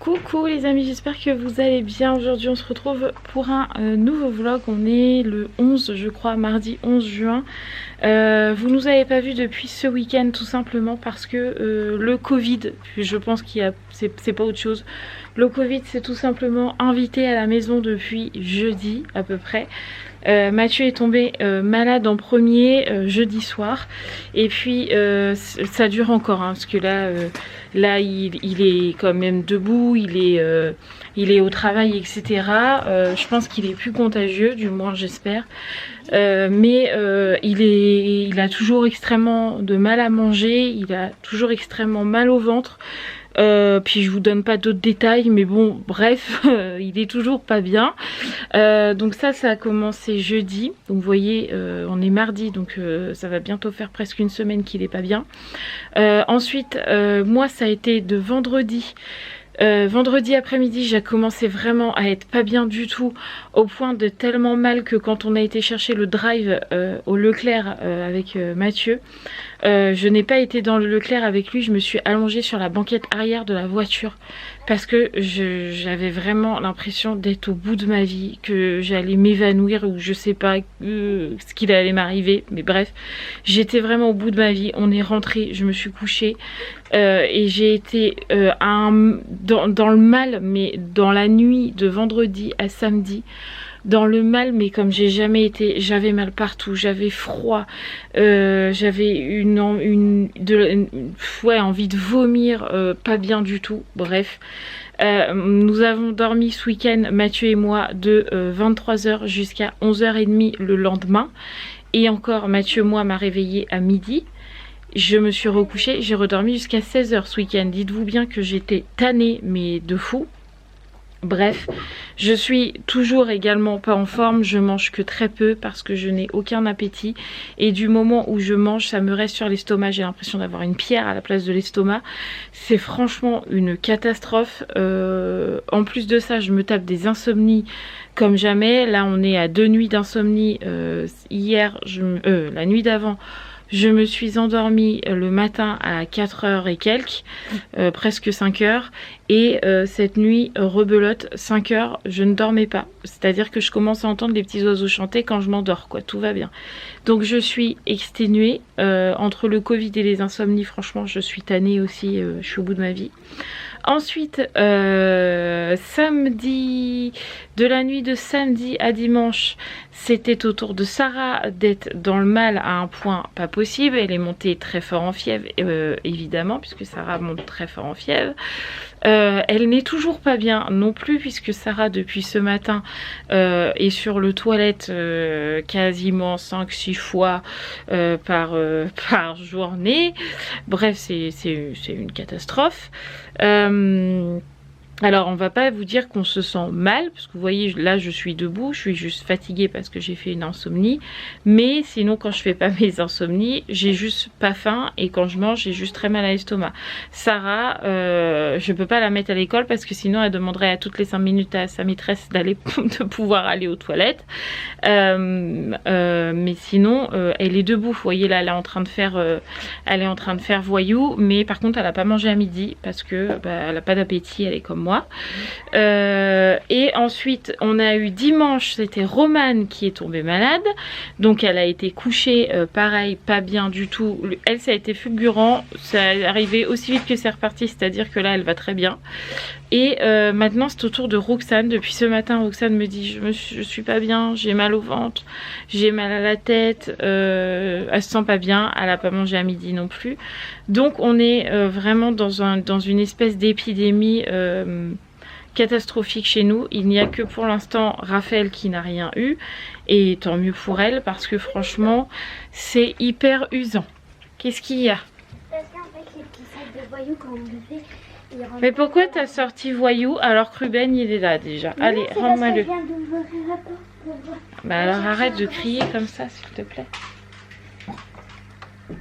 Coucou les amis, j'espère que vous allez bien. Aujourd'hui on se retrouve pour un nouveau vlog. On est le 11 je crois, mardi 11 juin. Vous nous avez pas vu depuis ce week-end tout simplement parce que le Covid, je pense c'est pas autre chose. Le Covid s'est tout simplement invité à la maison depuis jeudi à peu près. Mathieu est tombé malade en premier jeudi soir et puis ça dure encore hein, parce que là il est quand même debout, il est au travail etc. Je pense qu'il est plus contagieux, du moins j'espère, mais il a toujours extrêmement de mal à manger, il a toujours extrêmement mal au ventre. Puis je vous donne pas d'autres détails, mais bon bref, il est toujours pas bien. Donc ça a commencé jeudi, donc vous voyez on est mardi, donc ça va bientôt faire presque une semaine qu'il est pas bien. Ensuite moi ça a été de vendredi. Vendredi après-midi j'ai commencé vraiment à être pas bien du tout, au point de tellement mal que quand on a été chercher le drive au Leclerc avec Mathieu, je n'ai pas été dans le Leclerc avec lui, je me suis allongée sur la banquette arrière de la voiture parce que j'avais vraiment l'impression d'être au bout de ma vie, que j'allais m'évanouir ou je sais pas ce qu'il allait m'arriver, mais bref, j'étais vraiment au bout de ma vie. On est rentré, je me suis couchée et j'ai été dans le mal, mais dans la nuit de vendredi à samedi, dans le mal, mais comme j'ai jamais été. J'avais mal partout, j'avais froid, j'avais envie de vomir, pas bien du tout, bref. Nous avons dormi ce week-end, Mathieu et moi, de 23h jusqu'à 11h30 le lendemain, et encore Mathieu moi m'a réveillée à midi. Je me suis recouchée, j'ai redormi jusqu'à 16h ce week-end. Dites-vous bien que j'étais tannée, mais de fou. Bref, je suis toujours également pas en forme, je mange que très peu parce que je n'ai aucun appétit. Et du moment où je mange, ça me reste sur l'estomac, j'ai l'impression d'avoir une pierre à la place de l'estomac. C'est franchement une catastrophe. En plus de ça, je me tape des insomnies comme jamais. Là, on est à 2 nuits d'insomnie. Hier, la nuit d'avant, je me suis endormie le matin à 4h et quelques, presque 5h. Et cette nuit, rebelote, 5h, je ne dormais pas. C'est-à-dire que je commence à entendre les petits oiseaux chanter quand je m'endors, quoi. Tout va bien. Donc je suis exténuée. Entre le Covid et les insomnies, franchement, je suis tannée aussi. Je suis au bout de ma vie. Ensuite, samedi, de la nuit de samedi à dimanche, c'était au tour de Sarah d'être dans le mal à un point pas possible. Elle est montée très fort en fièvre, évidemment, puisque Sarah monte très fort en fièvre. Elle n'est toujours pas bien non plus, puisque Sarah depuis ce matin est sur le toilette quasiment 5-6 fois par journée. Bref, c'est une catastrophe. Alors on va pas vous dire qu'on se sent mal, parce que vous voyez là je suis debout, je suis juste fatiguée parce que j'ai fait une insomnie, mais sinon quand je fais pas mes insomnies, j'ai juste pas faim, et quand je mange j'ai juste très mal à l'estomac. Sarah, je peux pas la mettre à l'école parce que sinon elle demanderait à toutes les 5 minutes à sa maîtresse de pouvoir aller aux toilettes, mais sinon elle est debout, vous voyez là elle est en train de faire voyou, mais par contre elle a pas mangé à midi parce que elle a pas d'appétit, elle est comme moi. Et ensuite on a eu dimanche, c'était Romane qui est tombée malade, donc elle a été couchée, pareil, pas bien du tout. Elle, ça a été fulgurant, ça est arrivé aussi vite que c'est reparti, c'est à dire que là elle va très bien. Et maintenant c'est au tour de Roxane. Depuis ce matin Roxane me dit je suis pas bien, j'ai mal au ventre, j'ai mal à la tête, elle se sent pas bien, elle a pas mangé à midi non plus. Donc on est vraiment dans une espèce d'épidémie catastrophique chez nous. Il n'y a que pour l'instant Raphaël qui n'a rien eu, et tant mieux pour elle parce que franchement c'est hyper usant. Qu'est-ce qu'il y a? Parce qu'en fait les petits sacs de voyous quand on le fait, ils rentrent. Mais pourquoi t'as sorti voyou alors que Ruben il est là déjà? Mais allez, rends-moi le. Bah alors arrête de crier comme ça s'il te plaît.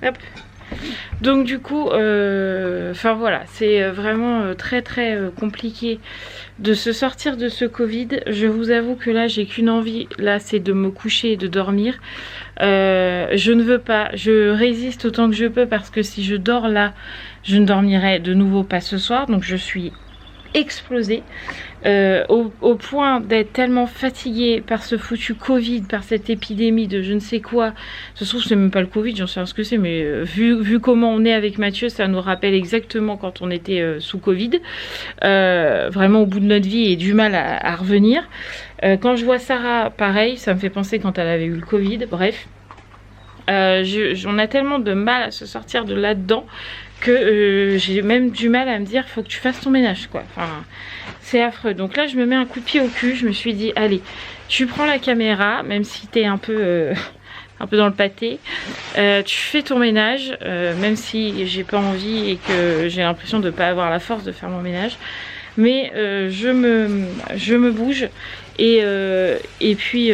Hop. Donc du coup, enfin voilà, c'est vraiment très compliqué de se sortir de ce Covid. Je vous avoue que là j'ai qu'une envie, là c'est de me coucher et de dormir. Je ne veux pas, je résiste autant que je peux parce que si je dors là, je ne dormirai de nouveau pas ce soir. Donc je suis explosé au point d'être tellement fatiguée par ce foutu Covid, par cette épidémie de je ne sais quoi. Ça se trouve c'est même pas le Covid, j'en sais rien ce que c'est, mais vu comment on est avec Mathieu, ça nous rappelle exactement quand on était sous Covid, vraiment au bout de notre vie et du mal à revenir. Quand je vois Sarah, pareil, ça me fait penser quand elle avait eu le Covid, bref. On a tellement de mal à se sortir de là-dedans que j'ai même du mal à me dire faut que tu fasses ton ménage quoi. Enfin, c'est affreux. Donc là je me mets un coup de pied au cul, je me suis dit allez, tu prends la caméra, même si t'es un peu dans le pâté, tu fais ton ménage, même si j'ai pas envie et que j'ai l'impression de pas avoir la force de faire mon ménage, mais je me bouge. Et puis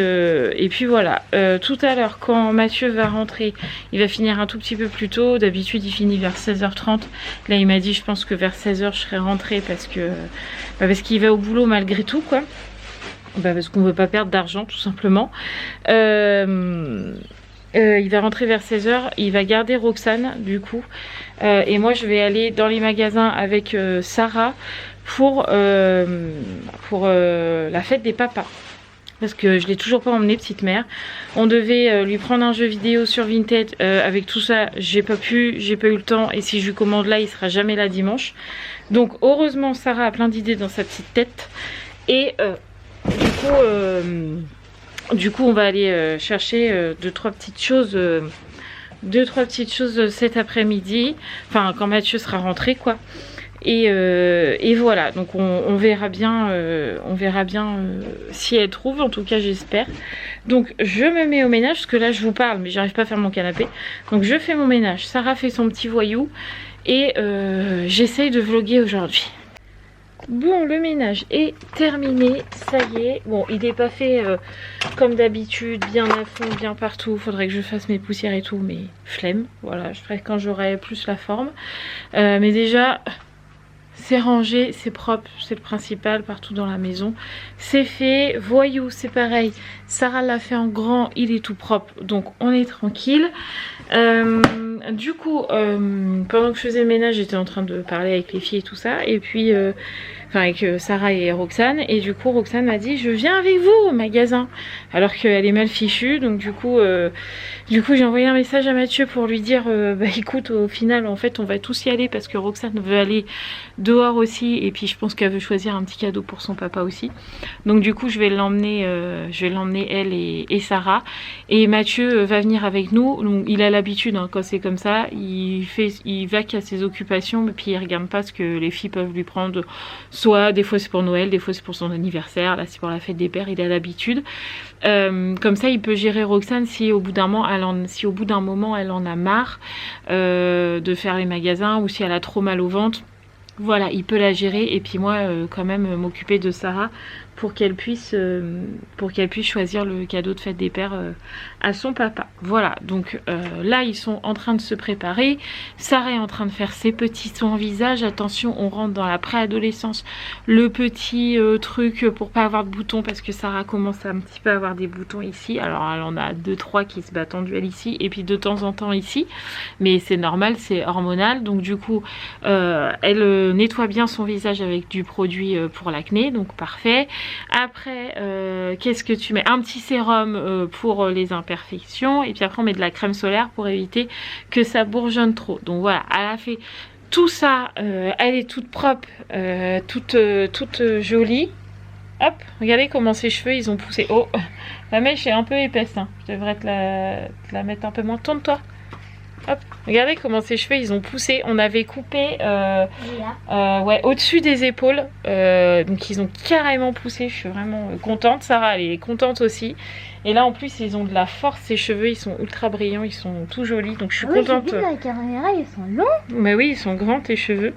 voilà, tout à l'heure quand Mathieu va rentrer, il va finir un tout petit peu plus tôt. D'habitude il finit vers 16h30. Là il m'a dit je pense que vers 16h je serai rentrée parce qu'il va au boulot malgré tout quoi. Parce qu'on veut pas perdre d'argent tout simplement. Il va rentrer vers 16h, il va garder Roxane du coup. Et moi je vais aller dans les magasins avec Sarah pour la fête des papas. Parce que je l'ai toujours pas emmené, petite mère. On devait lui prendre un jeu vidéo sur Vinted. Avec tout ça, j'ai pas eu le temps. Et si je lui commande là, il sera jamais là dimanche. Donc heureusement, Sarah a plein d'idées dans sa petite tête. Et du coup, on va aller chercher deux trois petites choses cet après-midi. Enfin, quand Mathieu sera rentré, quoi. Et voilà, donc on verra bien, si elle trouve, en tout cas j'espère. Donc je me mets au ménage, parce que là je vous parle mais j'arrive pas à faire mon canapé. Donc je fais mon ménage, Sarah fait son petit voyou et j'essaye de vlogger aujourd'hui. Bon, le ménage est terminé, ça y est. Bon, il n'est pas fait comme d'habitude, bien à fond, bien partout. Faudrait que je fasse mes poussières et tout, mais flemme. Voilà, je ferai quand j'aurai plus la forme. Mais déjà, c'est rangé, c'est propre, c'est le principal partout dans la maison. C'est fait. Voyou, c'est pareil. Sarah l'a fait en grand, il est tout propre, donc on est tranquille. Du coup, pendant que je faisais le ménage, j'étais en train de parler avec les filles et tout ça. Et puis, enfin avec Sarah et Roxane. Et du coup, Roxane m'a dit, je viens avec vous au magasin. Alors qu'elle est mal fichue. Donc du coup j'ai envoyé un message à Mathieu pour lui dire, bah écoute, au final, en fait, on va tous y aller parce que Roxane veut aller dehors aussi. Et puis je pense qu'elle veut choisir un petit cadeau pour son papa aussi. Donc du coup, je vais l'emmener elle et Sarah. Et Mathieu va venir avec nous. Donc, il a l'habitude, hein, quand c'est comme ça, il va qu'à ses occupations, mais puis il regarde pas ce que les filles peuvent lui prendre. Soit des fois c'est pour Noël, des fois c'est pour son anniversaire, là c'est pour la fête des pères, il a l'habitude. Comme ça il peut gérer Roxane si au bout d'un moment elle en a marre de faire les magasins, ou si elle a trop mal au ventre. Voilà, il peut la gérer, et puis moi quand même m'occuper de Sarah pour qu'elle puisse choisir le cadeau de fête des pères à son papa. Voilà, donc là ils sont en train de se préparer. Sarah est en train de faire ses petits soins visage. Attention, on rentre dans la préadolescence. Le petit truc pour pas avoir de boutons, parce que Sarah commence à un petit peu avoir des boutons ici. Alors elle en a 2-3 qui se battent en duel ici, et puis de temps en temps ici. Mais c'est normal, c'est hormonal. Donc du coup, elle nettoie bien son visage avec du produit pour l'acné, donc parfait. Après, qu'est-ce que tu mets? Un petit sérum pour les imperfections, et puis après on met de la crème solaire pour éviter que ça bourgeonne trop. Donc voilà, elle a fait tout ça, elle est toute propre, toute jolie. Hop, regardez comment ses cheveux ils ont poussé. Oh, la mèche est un peu épaisse, hein. Je devrais te la mettre un peu moins. Tourne-toi. Hop, regardez comment ses cheveux ils ont poussé. On avait coupé ouais, au-dessus des épaules, donc ils ont carrément poussé. Je suis vraiment contente. Sarah elle est contente aussi. Et là en plus ils ont de la force, ses cheveux ils sont ultra brillants, ils sont tout jolis, donc je suis contente. J'ai vu dans la caméra, ils sont longs. Mais oui, ils sont grands tes cheveux.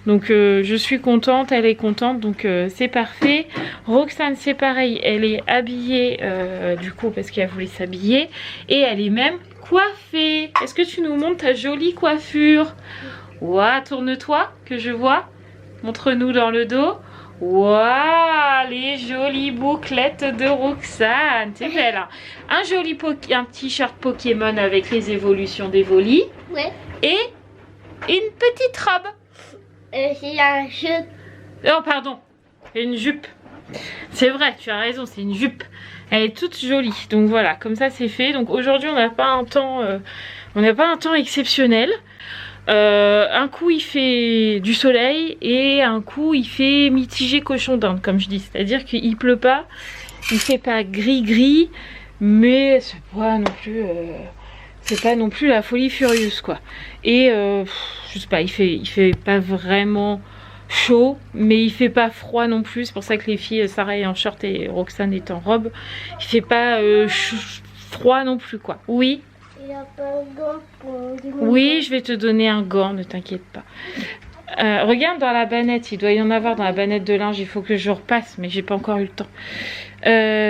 Donc je suis contente, elle est contente, donc c'est parfait. Roxane c'est pareil, elle est habillée du coup parce qu'elle voulait s'habiller, et elle est même coiffée. Est-ce que tu nous montres ta jolie coiffure? Ouah, tourne-toi que je vois. Montre-nous dans le dos. Waouh, les jolies bouclettes de Roxane. C'est belle, hein. Un t-shirt Pokémon avec les évolutions d'Evoli. Ouais. Et une petite robe. C'est un jeu Oh pardon, c'est une jupe. C'est vrai, tu as raison, c'est une jupe. Elle est toute jolie. Donc voilà, comme ça c'est fait. Donc aujourd'hui on n'a pas un temps, exceptionnel. Un coup il fait du soleil et un coup il fait mitigé cochon d'Inde, comme je dis. C'est-à-dire qu'il pleut pas, il fait pas gris, mais c'est pas non plus la folie furieuse quoi. Et je sais pas, il fait pas vraiment chaud, mais il fait pas froid non plus. C'est pour ça que les filles, Sarah est en short et Roxane est en robe. Il fait pas froid non plus quoi. Oui. Il a pas un gant pour... Oui, je vais te donner un gant, ne t'inquiète pas. Regarde dans la bannette, il doit y en avoir dans la bannette de linge, il faut que je repasse, mais j'ai pas encore eu le temps.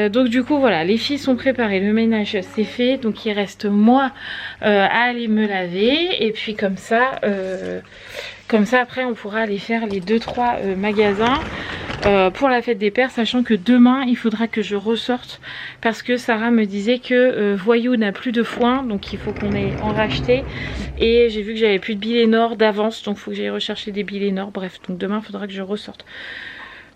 Donc du coup voilà, les filles sont préparées, le ménage c'est fait, donc il reste moi à aller me laver, et puis comme ça après on pourra aller faire les 2-3 magasins pour la fête des pères, sachant que demain il faudra que je ressorte parce que Sarah me disait que Voyou n'a plus de foin, donc il faut qu'on ait en racheté, et j'ai vu que j'avais plus de billets Nord d'avance, donc il faut que j'aille rechercher des billets Nord. Bref, donc demain il faudra que je ressorte.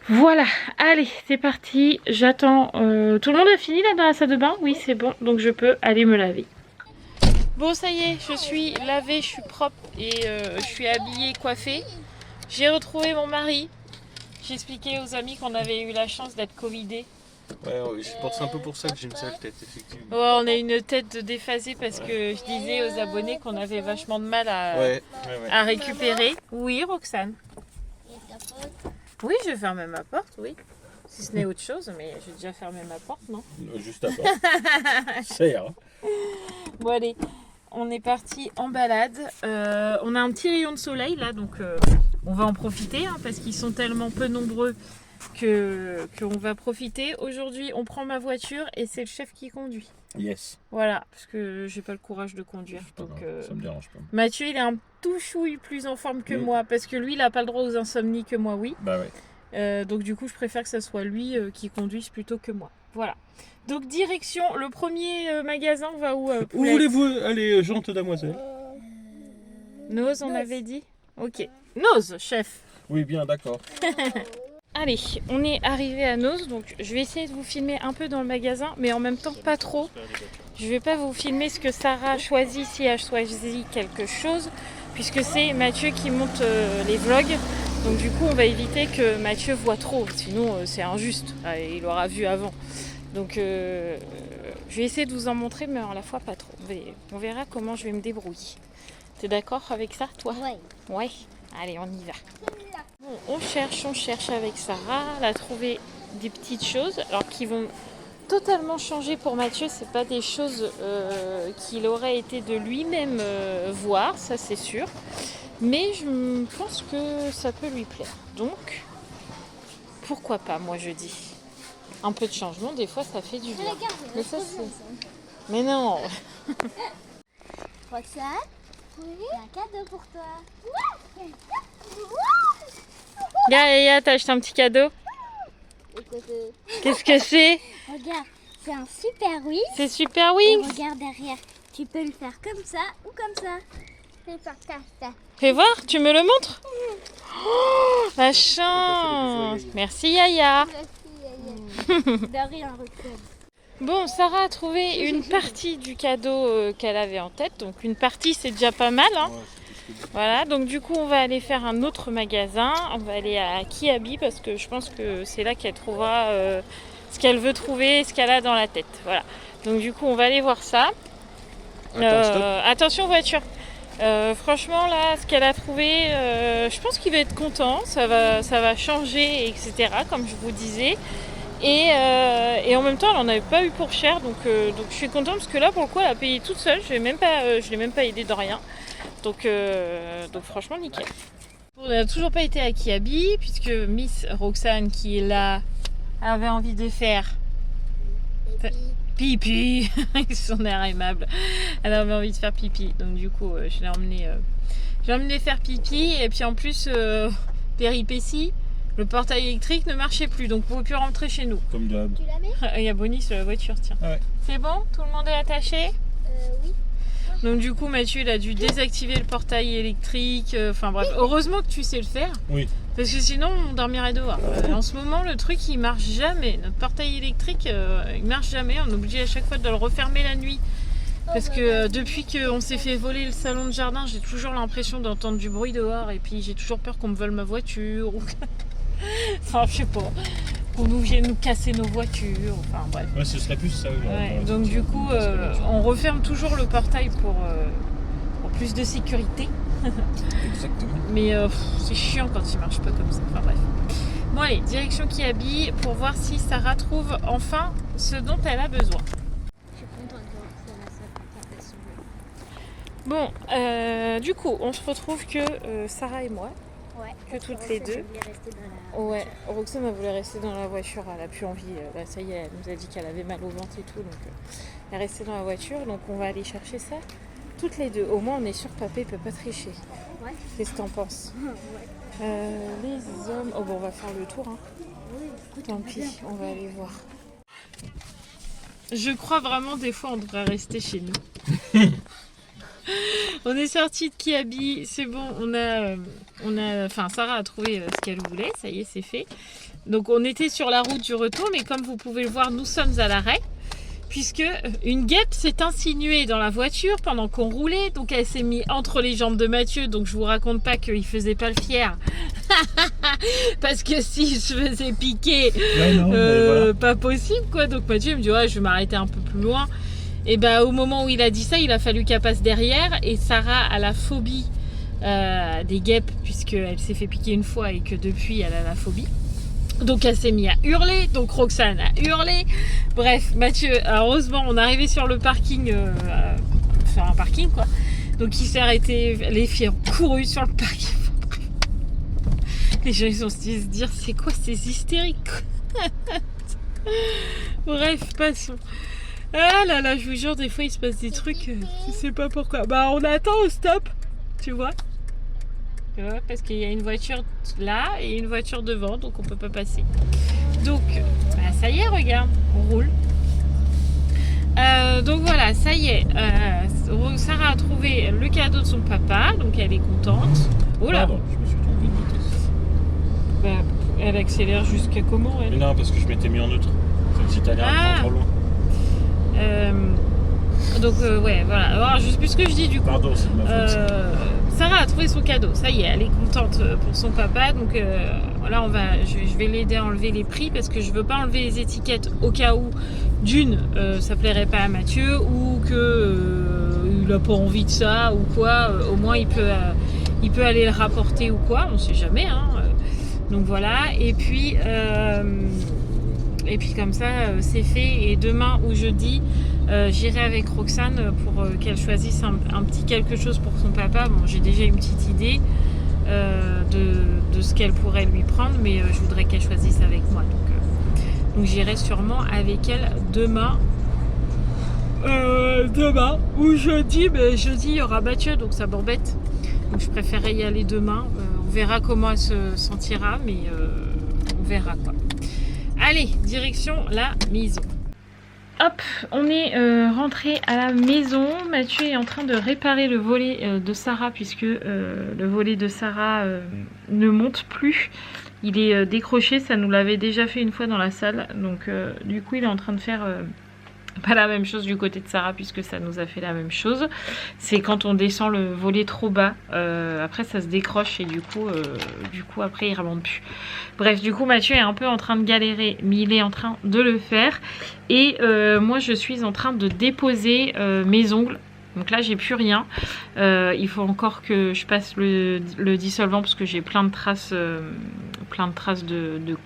Voilà, allez, c'est parti. J'attends. Tout le monde a fini là dans la salle de bain? Oui, c'est bon, donc je peux aller me laver. Bon, ça y est, je suis lavée, je suis propre et je suis habillée, coiffée. J'ai retrouvé mon mari. J'ai expliqué aux amis qu'on avait eu la chance d'être covidés. Ouais, je pense un peu pour ça que j'ai une sale tête, effectivement. Ouais, on a une tête déphasée parce que je disais aux abonnés qu'on avait vachement de mal à récupérer. Oui, Roxane. Oui, je vais fermer ma porte, oui. Si ce n'est autre chose, mais j'ai déjà fermé ma porte, non? Juste à porte. Ça ira. Bon, allez, on est parti en balade. On a un petit rayon de soleil là, donc on va en profiter hein, parce qu'ils sont tellement peu nombreux qu'on va profiter. Aujourd'hui, on prend ma voiture et c'est le chef qui conduit. Yes. Voilà, parce que j'ai pas le courage de conduire. Donc, ça me dérange pas. Mathieu, il est un tout chouille plus en forme que moi, parce que lui, il a pas le droit aux insomnies que moi, oui. Bah ouais. Donc du coup, je préfère que ce soit lui qui conduise plutôt que moi. Voilà. Donc direction, le premier magasin, on va où Où voulez-vous aller, gente damoiselle? Nose, on avait dit. Ok. Nose, chef. Oui, bien, d'accord. Allez, on est arrivé à Nose, donc je vais essayer de vous filmer un peu dans le magasin, mais en même temps pas trop. Je vais pas vous filmer ce que Sarah a choisi, si elle a choisi quelque chose, puisque c'est Mathieu qui monte les vlogs. Donc du coup, on va éviter que Mathieu voit trop, sinon c'est injuste. Il l'aura vu avant. Donc je vais essayer de vous en montrer, mais à la fois pas trop. On verra comment je vais me débrouiller. T'es d'accord avec ça, toi? Ouais. Ouais. Allez, on y va. Bon, on cherche avec Sarah. Elle a trouvé des petites choses, alors qui vont totalement changer pour Mathieu. C'est pas des choses qu'il aurait été de lui-même voir, ça c'est sûr. Mais je pense que ça peut lui plaire. Donc, pourquoi pas, moi je dis. Un peu de changement, des fois ça fait du bien. Mais ça c'est... Mais non. Roxane, il y a un cadeau pour toi. Gaïa, t'as acheté un petit cadeau. Qu'est-ce que c'est? Regarde, c'est un super wings. C'est Super Et Wings. regarde derrière, tu peux le faire comme ça ou comme ça. Fais ça. Fais voir, tu me le montres? Oh, la chance. Merci Yaya. De rien, Roxane. Bon, Sarah a trouvé une partie du cadeau qu'elle avait en tête. Donc une partie, c'est déjà pas mal. Hein. Voilà, donc du coup, on va aller faire un autre magasin. On va aller à Kiabi parce que je pense que c'est là qu'elle trouvera ce qu'elle veut trouver, ce qu'elle a dans la tête. Voilà. Donc du coup, on va aller voir ça. Attention voiture. Franchement, là, ce qu'elle a trouvé, je pense qu'il va être content. Ça va changer, etc. Comme je vous disais. Et en même temps, elle n'en avait pas eu pour cher, donc je suis contente parce que là, pour le coup, elle a payé toute seule. Je l'ai même pas aidée de rien. Donc franchement, nickel. On n'a toujours pas été à Kiabi puisque Miss Roxane, qui est là, avait envie de faire pipi. Son air aimable. Elle avait envie de faire pipi, donc du coup, je l'ai emmenée faire pipi. Et puis en plus, péripétie. Le portail électrique ne marchait plus, donc vous ne pouvez plus rentrer chez nous. Comme d'hab. Tu la mets? Il y a Bonnie sur la voiture, tiens. Ah ouais. C'est bon? Tout le monde est attaché? Oui. Donc du coup Mathieu il a dû désactiver le portail électrique, enfin bref, heureusement que tu sais le faire. Oui. Parce que sinon on dormirait dehors. En ce moment le truc il marche jamais, notre portail électrique il marche jamais, on est obligé à chaque fois de le refermer la nuit. Parce que depuis qu'on s'est fait voler le salon de jardin, j'ai toujours l'impression d'entendre du bruit dehors et puis j'ai toujours peur qu'on me vole ma voiture ou... enfin je sais pas, qu'on nous vienne nous casser nos voitures, enfin bref. Ouais, ce serait plus ça. Ouais, donc du coup on referme toujours le portail pour plus de sécurité. Exactement. Mais c'est chiant quand il marche pas comme ça, enfin bref. Bon allez, direction Kiabi pour voir si Sarah trouve enfin ce dont elle a besoin. Je suis contente de voir la salle pour faire son Bon, du coup, on se retrouve que Sarah et moi, Ouais. que toutes les deux. Je voulais rester dans la... Ouais, Roxane elle voulait rester dans la voiture, elle a plus envie, là, ça y est, elle nous a dit qu'elle avait mal au ventre et tout, donc elle est restée dans la voiture, donc on va aller chercher ça toutes les deux. Au moins on est sûr que papa il peut pas tricher. Ouais. Qu'est-ce que t'en penses? Ouais. Les hommes, oh bon on va faire le tour, hein. Oui, écoute, Tant pis, on va aller voir. Je crois vraiment des fois on devrait rester chez nous. On est sorti de Kiabi, c'est bon, enfin Sarah a trouvé ce qu'elle voulait, ça y est, c'est fait. Donc on était sur la route du retour, mais comme vous pouvez le voir, nous sommes à l'arrêt, puisque une guêpe s'est insinuée dans la voiture pendant qu'on roulait, donc elle s'est mise entre les jambes de Mathieu, donc je vous raconte pas qu'il faisait pas le fier, parce que s'il se faisait piquer, Ouais, non, voilà. pas possible quoi. Donc Mathieu me dit ouais, je vais m'arrêter un peu plus loin. Et bah au moment où il a dit ça, il a fallu qu'elle passe derrière, et Sarah a la phobie des guêpes, puisqu'elle s'est fait piquer une fois et que depuis elle a la phobie. Donc elle s'est mise à hurler, donc Roxane a hurlé. Bref, Mathieu, heureusement on est arrivé sur le parking, sur un parking quoi. Donc il s'est arrêté, les filles ont couru sur le parking. Les gens ils ont se dire c'est quoi ces hystériques. Bref, passons. Ah là là, je vous jure, des fois il se passe des trucs, je sais pas pourquoi. Bah on attend au stop, tu vois. Parce qu'il y a une voiture là et une voiture devant, donc on peut pas passer. Donc, bah, ça y est, regarde, on roule. Donc voilà, ça y est, Sarah a trouvé le cadeau de son papa, donc elle est contente. Oh là, Pardon, je me suis trompé de vitesse. bah, elle accélère jusqu'à comment elle? Mais non, parce que je m'étais mis en neutre. Si t'allais un peu trop loin. Donc ouais, voilà. Alors je sais plus ce que je dis du coup. Pardon, c'est de ma faute. Sarah a trouvé son cadeau, ça y est, elle est contente pour son papa. Donc là, je vais l'aider à enlever les prix parce que je veux pas enlever les étiquettes au cas où ça plairait pas à Mathieu ou que il a pas envie de ça ou quoi. Au moins il peut aller le rapporter ou quoi, on sait jamais. Hein. Donc voilà. Et puis comme ça, c'est fait. Et demain ou jeudi, j'irai avec Roxane pour qu'elle choisisse un petit quelque chose pour son papa. Bon, j'ai déjà une petite idée de ce qu'elle pourrait lui prendre, mais je voudrais qu'elle choisisse avec moi. Donc j'irai sûrement avec elle demain. Demain ou jeudi, mais jeudi il y aura Mathieu, donc ça m'embête. Donc je préférerais y aller demain. On verra comment elle se sentira, mais on verra quoi. Allez, direction la maison. Hop, on est rentré à la maison. Mathieu est en train de réparer le volet de Sarah, puisque le volet de Sarah ne monte plus. Il est décroché, ça nous l'avait déjà fait une fois dans la salle. Donc du coup il est en train de faire pas la même chose du côté de Sarah, puisque ça nous a fait la même chose. C'est quand on descend le volet trop bas, après ça se décroche et du coup après il remonte plus. Bref, du coup Mathieu est un peu en train de galérer, mais il est en train de le faire. Et moi je suis en train de déposer mes ongles. Donc là j'ai plus rien. Il faut encore que je passe le dissolvant parce que j'ai plein de traces de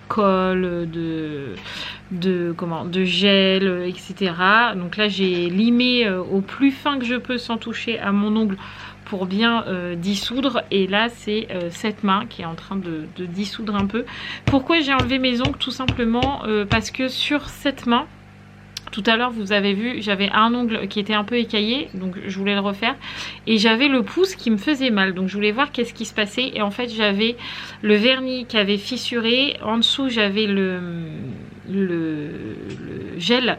colle, de gel, etc. Donc là j'ai limé au plus fin que je peux sans toucher à mon ongle pour bien dissoudre. Et là c'est cette main qui est en train de dissoudre un peu. Pourquoi j'ai enlevé mes ongles? Tout simplement parce que sur cette main, tout à l'heure vous avez vu, j'avais un ongle qui était un peu écaillé, donc je voulais le refaire, et j'avais le pouce qui me faisait mal, donc je voulais voir qu'est-ce qui se passait. Et en fait j'avais le vernis qui avait fissuré, en dessous j'avais gel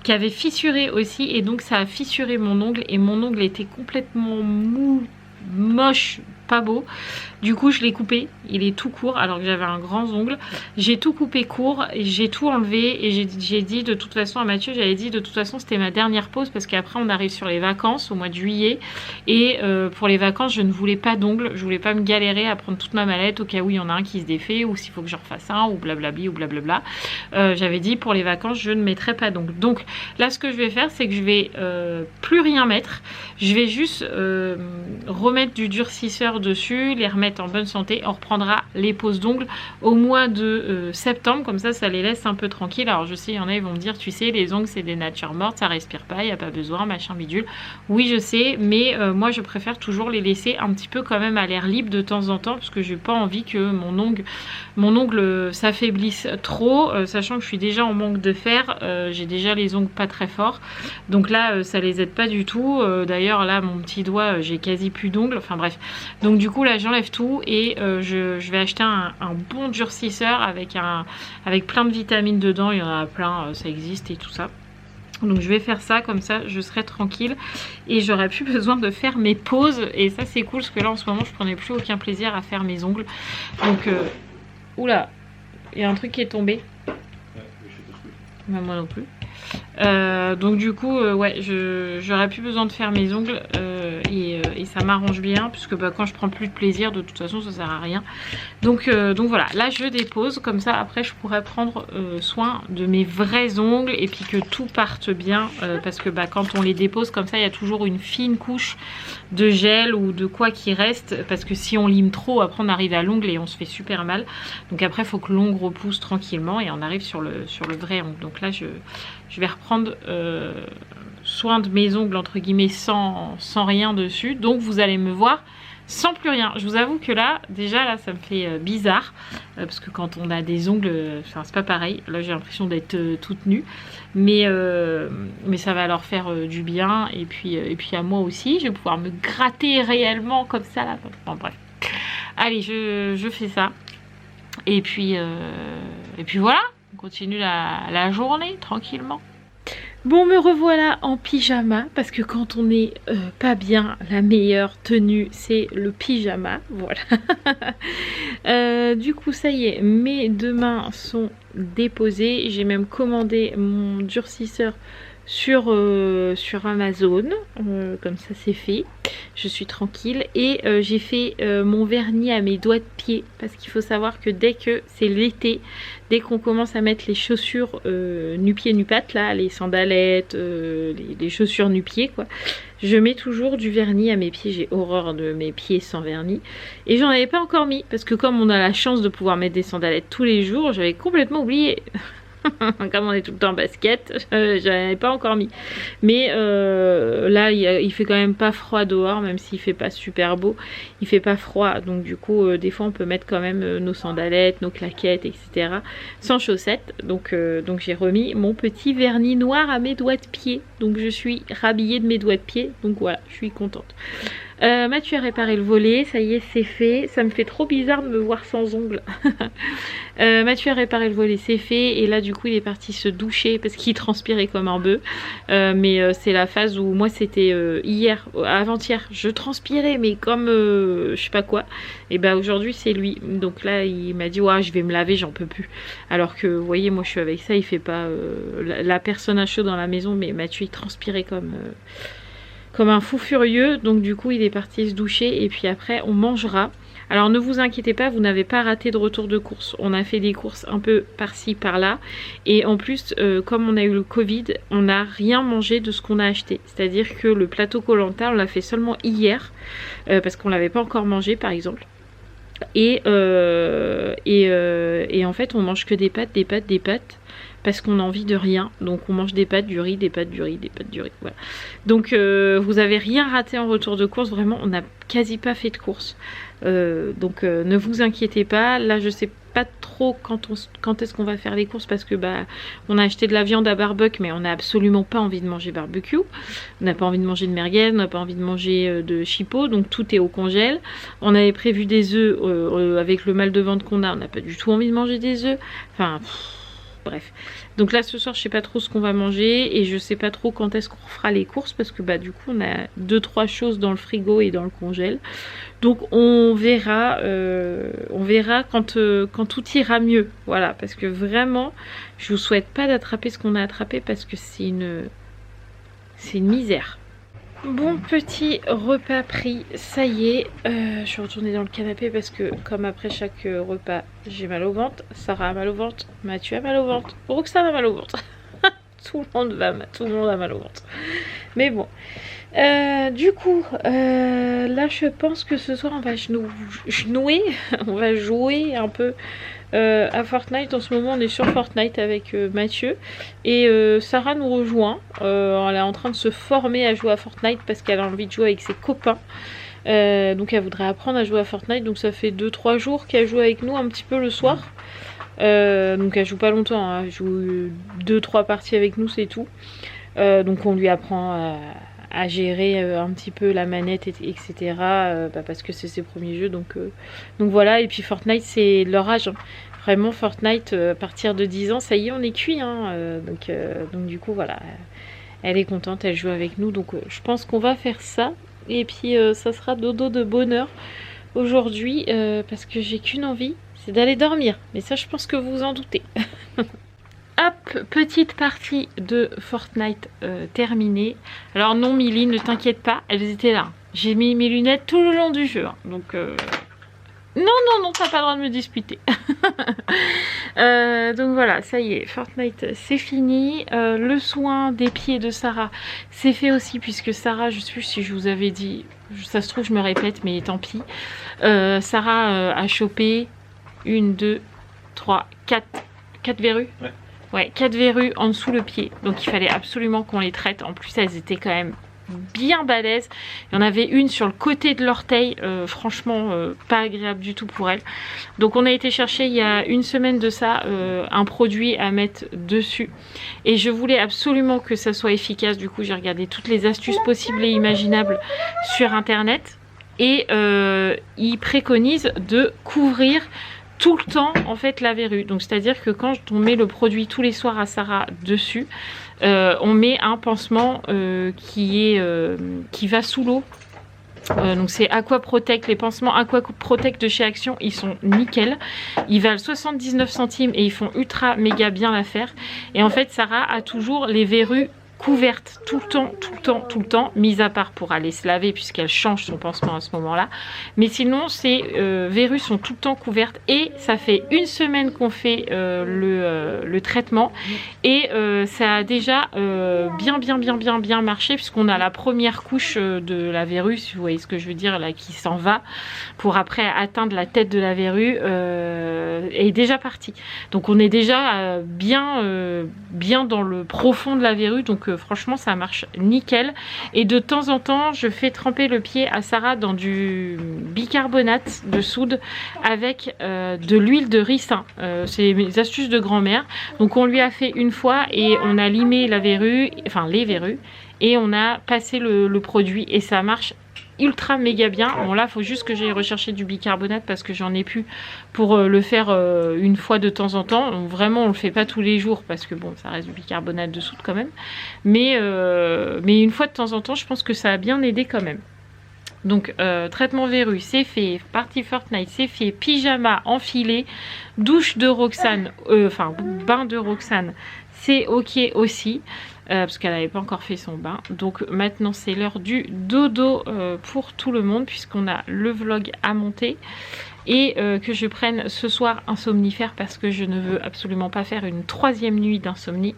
qui avait fissuré aussi, et donc ça a fissuré mon ongle, et mon ongle était complètement mou, moche, pas beau. Du coup je l'ai coupé, il est tout court alors que j'avais un grand ongle. J'ai tout coupé court, j'ai tout enlevé, et j'ai dit de toute façon à Mathieu, j'avais dit de toute façon c'était ma dernière pause parce qu'après on arrive sur les vacances au mois de juillet, et pour les vacances je ne voulais pas d'ongles, je voulais pas me galérer à prendre toute ma mallette au cas où il y en a un qui se défait, ou s'il faut que je refasse un, ou blablabli ou blablabla. J'avais dit pour les vacances je ne mettrai pas d'ongles. Donc là ce que je vais faire c'est que je vais plus rien mettre, je vais juste remettre du durcisseur dessus, les remettre en bonne santé. On reprendra les poses d'ongles au mois de septembre, comme ça les laisse un peu tranquilles. Alors je sais, il y en a, ils vont me dire, tu sais, les ongles c'est des natures mortes, ça respire pas, il n'y a pas besoin, machin bidule. Oui je sais, mais moi je préfère toujours les laisser un petit peu quand même à l'air libre de temps en temps, parce que j'ai pas envie que mon ongle s'affaiblisse trop, sachant que je suis déjà en manque de fer, j'ai déjà les ongles pas très forts, donc là ça les aide pas du tout. D'ailleurs là mon petit doigt, j'ai quasi plus d'ongles, enfin bref. Donc du coup là j'enlève tout, et je vais acheter un bon durcisseur avec plein de vitamines dedans, il y en a plein, ça existe et tout ça. Donc je vais faire ça, comme ça je serai tranquille et j'aurai plus besoin de faire mes pauses, et ça c'est cool parce que là en ce moment je prenais plus aucun plaisir à faire mes ongles. Donc oula, il y a un truc qui est tombé. Moi non plus. Donc du coup ouais, j'aurais plus besoin de faire mes ongles, et ça m'arrange bien, puisque quand je prends plus de plaisir, de toute façon ça sert à rien. Donc voilà, là je dépose, comme ça après je pourrais prendre soin de mes vrais ongles, et puis que tout parte bien, parce que quand on les dépose comme ça, il y a toujours une fine couche de gel ou de quoi qui reste, parce que si on lime trop, après on arrive à l'ongle et on se fait super mal. Donc après il faut que l'ongle repousse tranquillement et on arrive sur le vrai ongle. Donc là je vais reprendre soin de mes ongles entre guillemets sans rien dessus. Donc vous allez me voir sans plus rien. Je vous avoue que là déjà là ça me fait bizarre, parce que quand on a des ongles, c'est pas pareil. Là j'ai l'impression d'être toute nue, mais ça va leur faire du bien, et puis à moi aussi je vais pouvoir me gratter réellement comme ça là. Bon bref, allez je fais ça, et puis voilà, on continue la journée tranquillement. Bon, me revoilà en pyjama, parce que quand on n'est pas bien, la meilleure tenue c'est le pyjama, voilà. Du coup ça y est, mes deux mains sont déposées, j'ai même commandé mon durcisseur sur Amazon, comme ça c'est fait, je suis tranquille. Et j'ai fait mon vernis à mes doigts de pied, parce qu'il faut savoir que dès que c'est l'été, dès qu'on commence à mettre les chaussures nu-pied nu-patte, là, les sandalettes, les chaussures nu-pied quoi, je mets toujours du vernis à mes pieds. J'ai horreur de mes pieds sans vernis, et j'en avais pas encore mis, parce que comme on a la chance de pouvoir mettre des sandalettes tous les jours, j'avais complètement oublié. Comme on est tout le temps en basket, j'en avais pas encore mis. Mais là il fait quand même pas froid dehors, même s'il fait pas super beau, il fait pas froid. Donc du coup des fois on peut mettre quand même nos sandalettes, nos claquettes, etc. sans chaussettes. Donc j'ai remis mon petit vernis noir à mes doigts de pied. Donc je suis rhabillée de mes doigts de pied. Donc voilà, je suis contente. Mathieu a réparé le volet, ça y est c'est fait. Ça me fait trop bizarre de me voir sans ongles. Mathieu a réparé le volet, c'est fait. Et là du coup il est parti se doucher parce qu'il transpirait comme un bœuf. Mais c'est la phase où moi c'était hier, avant-hier, je transpirais mais comme je sais pas quoi. Et bah aujourd'hui c'est lui. Donc là il m'a dit ouais, je vais me laver, j'en peux plus. Alors que vous voyez, moi je suis avec ça, il fait pas la personne à chaud dans la maison, mais Mathieu il transpirait comme un fou furieux. Donc du coup il est parti se doucher, et puis après on mangera. Alors ne vous inquiétez pas, vous n'avez pas raté de retour de course. On a fait des courses un peu par-ci par-là, et en plus comme on a eu le Covid, on n'a rien mangé de ce qu'on a acheté. C'est à dire que le plateau Koh-Lanta on l'a fait seulement hier, parce qu'on l'avait pas encore mangé par exemple. Et en fait on mange que des pâtes, parce qu'on a envie de rien. Donc on mange des pâtes, du riz, des pâtes, du riz, des pâtes, du riz, voilà. Donc vous avez rien raté en retour de course, vraiment on n'a quasi pas fait de course. Donc ne vous inquiétez pas. Là je sais pas trop quand est-ce qu'on va faire les courses, parce que on a acheté de la viande à barbecue, mais on n'a absolument pas envie de manger barbecue. On n'a pas envie de manger de merguez, on n'a pas envie de manger de chipot, donc tout est au congèle. On avait prévu des œufs, avec le mal de ventre qu'on a, on n'a pas du tout envie de manger des œufs. Enfin bref. Donc là ce soir je sais pas trop ce qu'on va manger et je sais pas trop quand est-ce qu'on fera les courses parce que bah du coup on a 2-3 choses dans le frigo et dans le congèle. Donc on verra quand tout ira mieux. Voilà, parce que vraiment je vous souhaite pas d'attraper ce qu'on a attrapé parce que c'est une misère. Bon, petit repas pris, ça y est, je suis retournée dans le canapé parce que comme après chaque repas j'ai mal au ventre, Sarah a mal au ventre, Mathieu a mal au ventre, Roxane a mal au ventre, tout le monde a mal au ventre. Mais bon, du coup, là je pense que ce soir on va on va jouer un peu à Fortnite. En ce moment on est sur Fortnite avec Mathieu et Sarah nous rejoint. Elle est en train de se former à jouer à Fortnite parce qu'elle a envie de jouer avec ses copains. Donc elle voudrait apprendre à jouer à Fortnite. Donc ça fait 2-3 jours qu'elle joue avec nous un petit peu le soir. Donc elle joue pas longtemps, hein. Elle joue 2-3 parties avec nous, c'est tout. Donc on lui apprend à gérer un petit peu la manette, etc. Parce que c'est ses premiers jeux, donc voilà. Et puis Fortnite, c'est leur âge, hein. Vraiment Fortnite, à partir de 10 ans, ça y est, on est cuit, hein. Donc du coup, voilà. Elle est contente, elle joue avec nous, donc je pense qu'on va faire ça. Et puis ça sera dodo de bonheur aujourd'hui, parce que j'ai qu'une envie, c'est d'aller dormir. Mais ça, je pense que vous vous en doutez. Hop, petite partie de Fortnite terminée. Alors non Milly, ne t'inquiète pas, elles étaient là. J'ai mis mes lunettes tout le long du jeu, hein. Donc non, t'as pas le droit de me disputer. Donc voilà, ça y est, Fortnite c'est fini. Le soin des pieds de Sarah c'est fait aussi, puisque Sarah, je sais plus si je vous avais dit, ça se trouve je me répète, mais tant pis. Sarah a chopé 1, 2, 3, 4 verrues. Ouais, 4 verrues en dessous le pied. Donc il fallait absolument qu'on les traite. En plus, elles étaient quand même bien balèzes. Il y en avait une sur le côté de l'orteil. Franchement, pas agréable du tout pour elle. Donc on a été chercher il y a une semaine de ça un produit à mettre dessus. Et je voulais absolument que ça soit efficace. Du coup, j'ai regardé toutes les astuces possibles et imaginables sur internet. Et ils préconisent de couvrir tout le temps en fait la verrue. Donc c'est à dire que quand on met le produit tous les soirs à Sarah dessus, on met un pansement qui va sous l'eau. Donc c'est Aqua Protect, les pansements Aqua Protect de chez Action, ils sont nickel. Ils valent 79 centimes et ils font ultra méga bien l'affaire. Et en fait Sarah a toujours les verrues couvertes tout le temps, mis à part pour aller se laver puisqu'elle change son pansement à ce moment-là. Mais sinon, ces verrues sont tout le temps couvertes et ça fait une semaine qu'on fait le traitement et ça a déjà bien marché puisqu'on a la première couche de la verrue, si vous voyez ce que je veux dire, là, qui s'en va pour après atteindre la tête de la verrue est déjà partie. Donc on est déjà bien dans le profond de la verrue, donc franchement ça marche nickel. Et de temps en temps je fais tremper le pied à Sarah dans du bicarbonate de soude avec de l'huile de ricin. C'est mes astuces de grand-mère. Donc on lui a fait une fois et on a limé la verrue, enfin les verrues, et on a passé le produit et ça marche ultra méga bien. Bon là faut juste que j'aille rechercher du bicarbonate parce que j'en ai plus pour le faire une fois de temps en temps. Donc, vraiment on le fait pas tous les jours parce que bon ça reste du bicarbonate de soude quand même, mais une fois de temps en temps je pense que ça a bien aidé quand même. Donc traitement verrue c'est fait, partie Fortnite c'est fait, pyjama enfilé, douche de Roxane, enfin bain de Roxane c'est ok aussi. Parce qu'elle n'avait pas encore fait son bain. Donc maintenant c'est l'heure du dodo pour tout le monde puisqu'on a le vlog à monter et que je prenne ce soir un somnifère parce que je ne veux absolument pas faire une 3e nuit d'insomnie.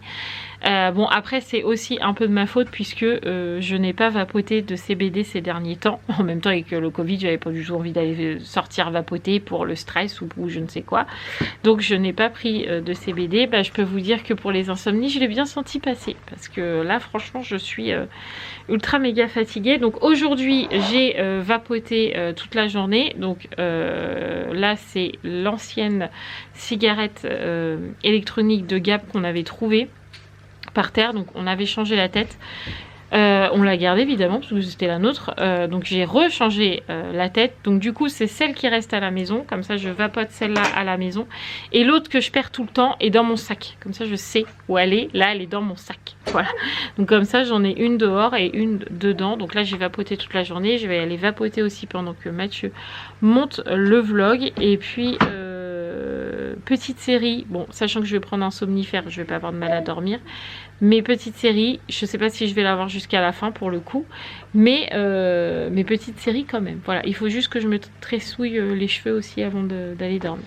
Bon après c'est aussi un peu de ma faute puisque je n'ai pas vapoté de CBD ces derniers temps. En même temps avec le Covid j'avais pas du tout envie d'aller sortir vapoter pour le stress ou je ne sais quoi. Donc je n'ai pas pris de CBD. Je peux vous dire que pour les insomnies je l'ai bien senti passer. Parce que là franchement je suis ultra méga fatiguée. Donc aujourd'hui j'ai vapoté toute la journée. Donc là c'est l'ancienne cigarette électronique de Gap qu'on avait trouvée par terre, donc on avait changé la tête. On l'a gardée évidemment parce que c'était la nôtre. Donc j'ai rechangé la tête. Donc du coup c'est celle qui reste à la maison. Comme ça je vapote celle-là à la maison. Et l'autre que je perds tout le temps est dans mon sac. Comme ça je sais où elle est. Là elle est dans mon sac. Voilà. Donc comme ça j'en ai une dehors et une dedans. Donc là j'ai vapoté toute la journée. Je vais aller vapoter aussi pendant que Mathieu monte le vlog. Et puis petite série. Bon, sachant que je vais prendre un somnifère, je vais pas avoir de mal à dormir. Mes petites séries, je sais pas si je vais l'avoir jusqu'à la fin pour le coup, mais mes petites séries quand même. Voilà, il faut juste que je me tressouille les cheveux aussi avant d'aller dormir.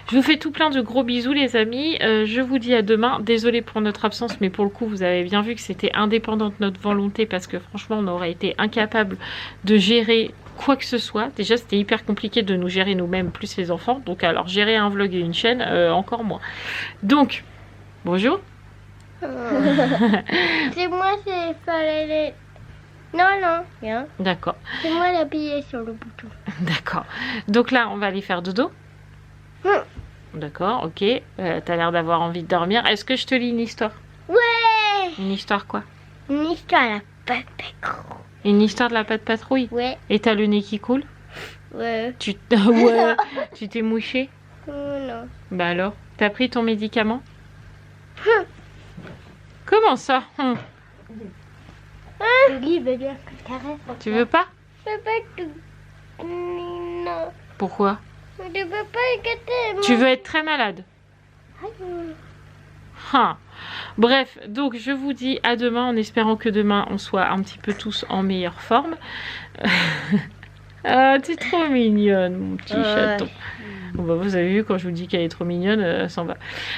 Je vous fais tout plein de gros bisous les amis, je vous dis à demain. Désolée pour notre absence, mais pour le coup vous avez bien vu que c'était indépendant de notre volonté parce que franchement on aurait été incapable de gérer quoi que ce soit. Déjà c'était hyper compliqué de nous gérer nous-mêmes plus les enfants, donc alors gérer un vlog et une chaîne encore moins. Donc bonjour. C'est moi qui fallait les... Non, rien. D'accord. C'est moi qui appuyé sur le bouton. D'accord. Donc là, on va aller faire dodo. D'accord, ok. T'as l'air d'avoir envie de dormir. Est-ce que je te lis une histoire? Ouais. Une histoire quoi? Une histoire à la patte. Une histoire de la patte patrouille? Ouais. Et t'as le nez qui coule? Ouais. Ouais. Tu t'es mouché? Non. Bah alors, t'as pris ton médicament? Comment ça? Lui veut bien que je caresse. Tu veux pas? Je peux pas tout. Non. Pourquoi? Je peux pas gâter. Tu veux être très malade? Ah. Bref, donc je vous dis à demain en espérant que demain on soit un petit peu tous en meilleure forme. Ah, t'es trop mignonne mon petit chaton. Bon bah vous avez vu quand je vous dis qu'elle est trop mignonne, elle s'en va.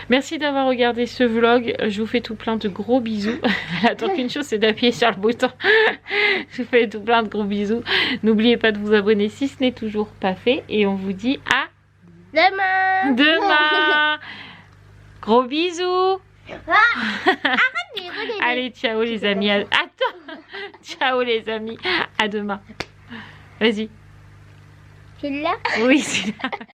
Merci d'avoir regardé ce vlog. Je vous fais tout plein de gros bisous. Elle attend qu'une chose, c'est d'appuyer sur le bouton. Je vous fais tout plein de gros bisous. N'oubliez pas de vous abonner si ce n'est toujours pas fait. Et on vous dit à demain. Gros bisous. Allez, ciao les amis. Attends. Ciao les amis. À demain. Vas-y. C'est là. Oui, c'est là.